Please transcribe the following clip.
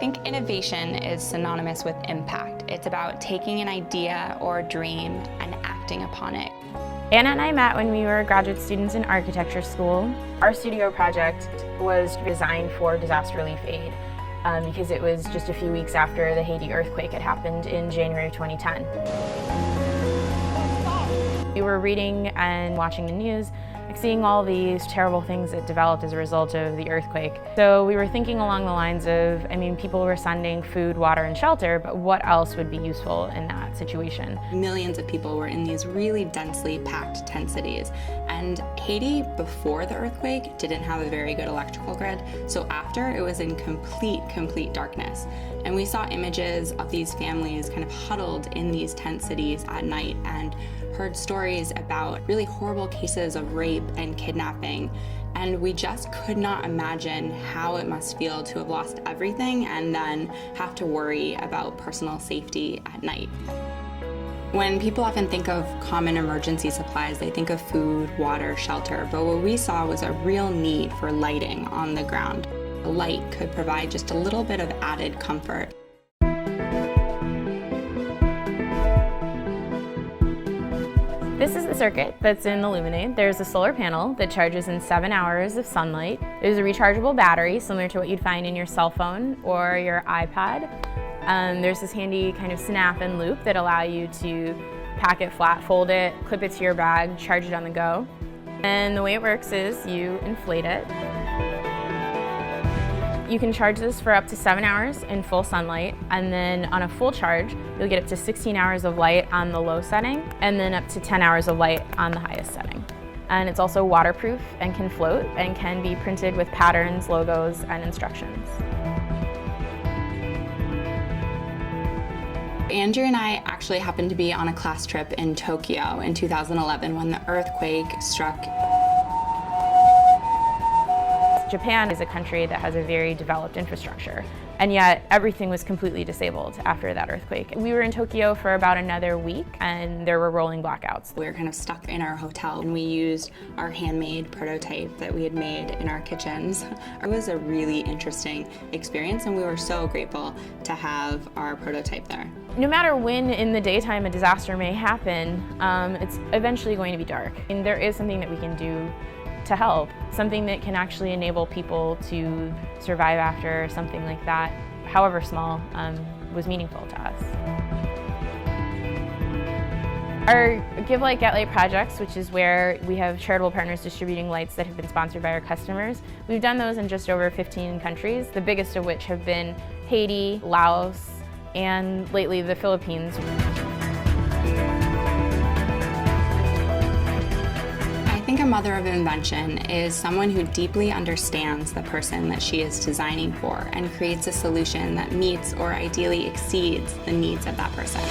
think innovation is synonymous with impact. It's about taking an idea or a dream and acting upon it. Anna and I met when we were graduate students in architecture school. Our studio project was designed for disaster relief aid because it was just a few weeks after the Haiti earthquake had happened in January of 2010. We were reading and watching the news, seeing all these terrible things that developed as a result of the earthquake. So we were thinking along the lines of, people were sending food, water, and shelter, but what else would be useful in that situation? Millions of people were in these really densely packed tent cities. And Haiti, before the earthquake, didn't have a very good electrical grid. So after, it was in complete darkness. And we saw images of these families kind of huddled in these tent cities at night and heard stories about really horrible cases of rape and kidnapping. And we just could not imagine how it must feel to have lost everything and then have to worry about personal safety at night. When people often think of common emergency supplies, they think of food, water, shelter, but what we saw was a real need for lighting on the ground. A light could provide just a little bit of added comfort. This is the circuit that's in the LuminAID. There's a solar panel that charges in 7 hours of sunlight. There's a rechargeable battery, similar to what you'd find in your cell phone or your iPad. There's this handy kind of snap and loop that allow you to pack it flat, fold it, clip it to your bag, charge it on the go. And the way it works is you inflate it. You can charge this for up to 7 hours in full sunlight, and then on a full charge, you'll get up to 16 hours of light on the low setting, and then up to 10 hours of light on the highest setting. And it's also waterproof and can float and can be printed with patterns, logos, and instructions. Andrea and I actually happened to be on a class trip in Tokyo in 2011 when the earthquake struck. Japan is a country that has a very developed infrastructure, and yet everything was completely disabled after that earthquake. We were in Tokyo for about another week, and there were rolling blackouts. We were kind of stuck in our hotel, and we used our handmade prototype that we had made in our kitchens. It was a really interesting experience, and we were so grateful to have our prototype there. No matter when in the daytime a disaster may happen, it's eventually going to be dark. And there is something that we can do to help, something that can actually enable people to survive after something like that, however small, was meaningful to us. Our Give Light, Get Light projects, which is where we have charitable partners distributing lights that have been sponsored by our customers, we've done those in just over 15 countries, the biggest of which have been Haiti, Laos, and lately the Philippines. I think a mother of invention is someone who deeply understands the person that she is designing for and creates a solution that meets or ideally exceeds the needs of that person.